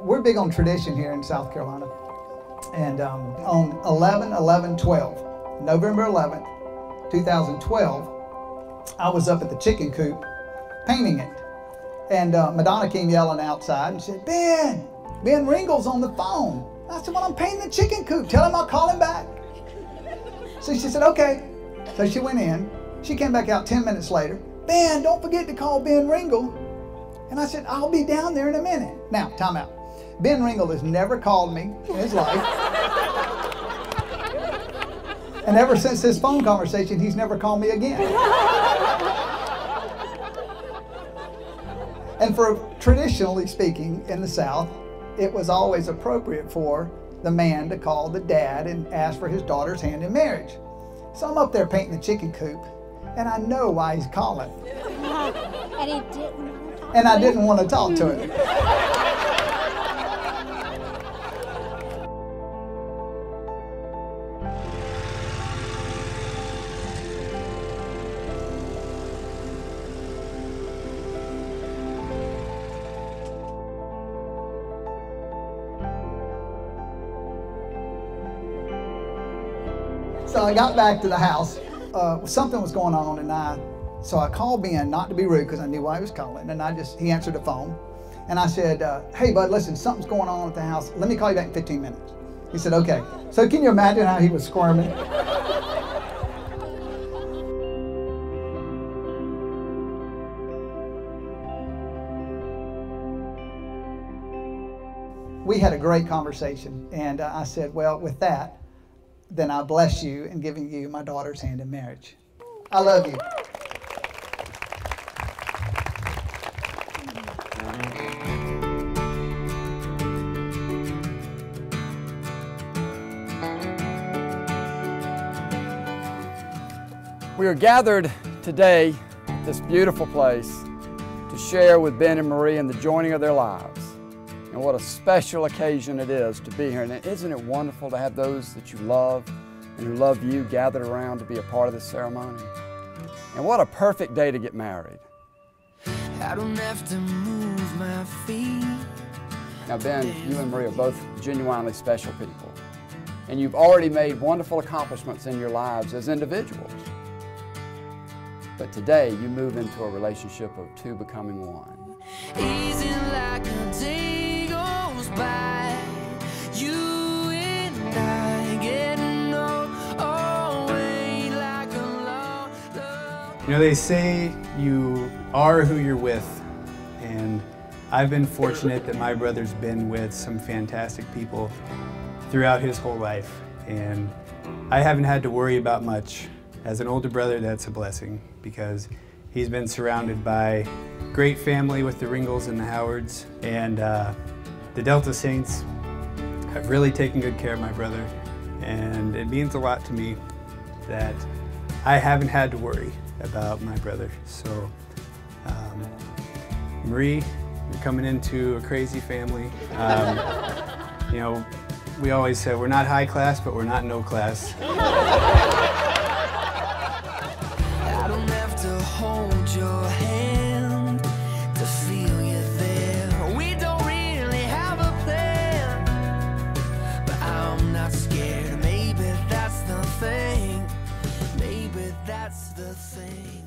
We're big on tradition here in South Carolina. And on 11/11/12, November 11th, 2012, I was up at the chicken coop painting it. And Madonna came yelling outside and said, Ben Ringle's on the phone. I said, well, I'm painting the chicken coop. Tell him I'll call him back. So she said, okay. So she went in. She came back out 10 minutes later. Ben, don't forget to call Ben Ringle. And I said, I'll be down there in a minute. Now, time out. Ben Ringle has never called me in his life. And ever since this phone conversation, he's never called me again. And for traditionally speaking in the South, it was always appropriate for the man to call the dad and ask for his daughter's hand in marriage. So I'm up there painting the chicken coop, and I know why he's calling. And he didn't. And I didn't want to talk to him. So I got back to the house. Something was going on, and so I called Ben, not to be rude because I knew why he was calling, and he answered the phone. And I said, hey bud, listen, something's going on at the house. Let me call you back in 15 minutes. He said, okay. So can you imagine how he was squirming? We had a great conversation, and I said, well, with that, then I bless you in giving you my daughter's hand in marriage. I love you. We are gathered today at this beautiful place to share with Ben and Marie in the joining of their lives. And what a special occasion it is to be here. And isn't it wonderful to have those that you love and who love you gathered around to be a part of this ceremony? And what a perfect day to get married. I don't have to move my feet. Now Ben, you and Marie are both genuinely special people. And you've already made wonderful accomplishments in your lives as individuals. But today you move into a relationship of two becoming one. Easy like a day goes by, you and I getting old, wait like a love. You know, they say you are who you're with, and I've been fortunate that my brother's been with some fantastic people throughout his whole life, and I haven't had to worry about much. As an older brother, that's a blessing, because he's been surrounded by great family with the Ringles and the Howards, and the Delta Saints have really taken good care of my brother, and it means a lot to me that I haven't had to worry about my brother. So, Marie, you're coming into a crazy family. You know, we always say we're not high class, but we're not no class. Hold your hand to feel you there. We don't really have a plan, but I'm not scared. Maybe that's the thing. Maybe that's the thing.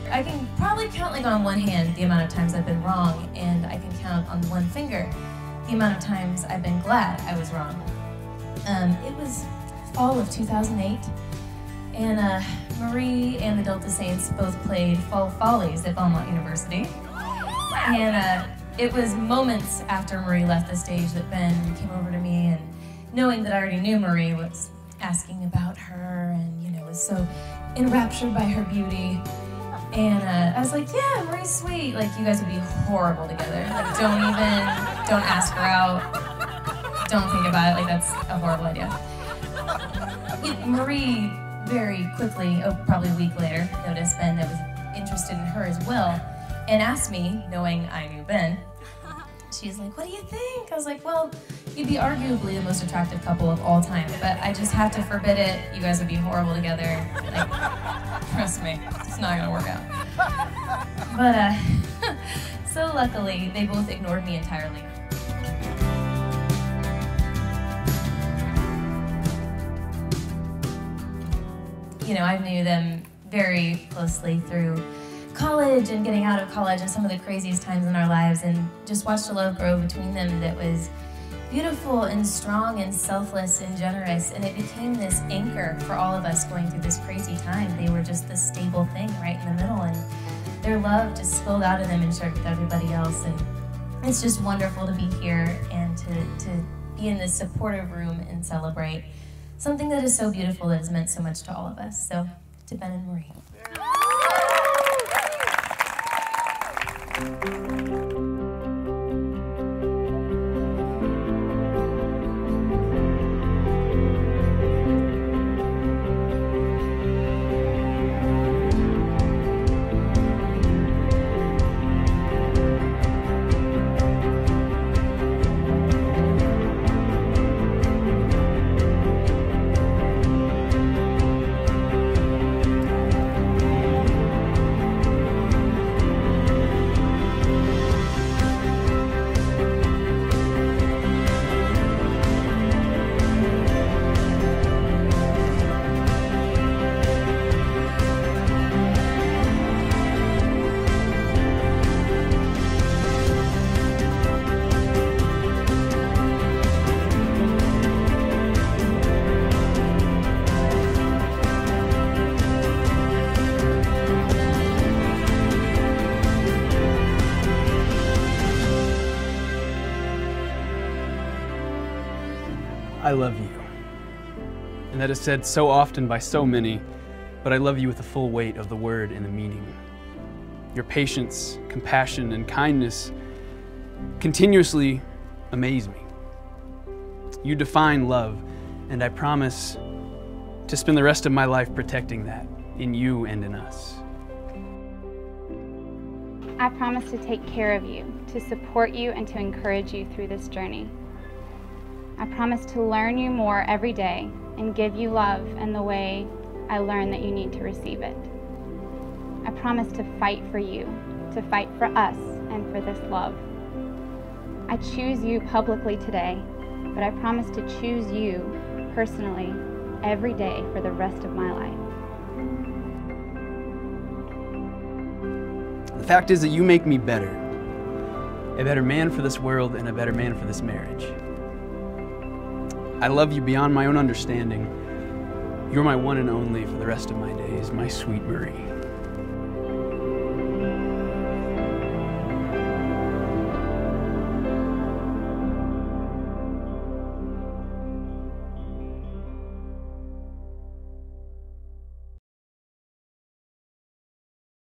I can probably count like on one hand the amount of times I've been wrong, and I can count on one finger the amount of times I've been glad I was wrong. It was fall of 2008. And Marie and the Delta Saints both played Fall Follies at Belmont University. And it was moments after Marie left the stage that Ben came over to me, and knowing that I already knew Marie, was asking about her and, you know, was so enraptured by her beauty. And I was like, yeah, Marie's sweet. Like, you guys would be horrible together. Like, don't ask her out. Don't think about it. Like, that's a horrible idea. Marie very quickly, probably a week later, noticed Ben that was interested in her as well, and asked me, knowing I knew Ben, she's like, what do you think? I was like, well, you'd be arguably the most attractive couple of all time, but I just have to forbid it. You guys would be horrible together. Like, trust me, it's not gonna work out. But, So luckily, they both ignored me entirely. You know, I knew them very closely through college and getting out of college and some of the craziest times in our lives, and just watched a love grow between them that was beautiful and strong and selfless and generous, and it became this anchor for all of us going through this crazy time. They were just this stable thing right in the middle, and their love just spilled out of them and shared with everybody else. And it's just wonderful to be here and to be in this supportive room and celebrate something that is so beautiful that has meant so much to all of us. So, to Ben and Marie. I love you. And that is said so often by so many, but I love you with the full weight of the word and the meaning. Your patience, compassion, and kindness continuously amaze me. You define love, and I promise to spend the rest of my life protecting that in you and in us. I promise to take care of you, to support you, and to encourage you through this journey. I promise to learn you more every day and give you love in the way I learn that you need to receive it. I promise to fight for you, to fight for us and for this love. I choose you publicly today, but I promise to choose you personally every day for the rest of my life. The fact is that you make me better. A better man for this world and a better man for this marriage. I love you beyond my own understanding. You're my one and only for the rest of my days, my sweet Marie.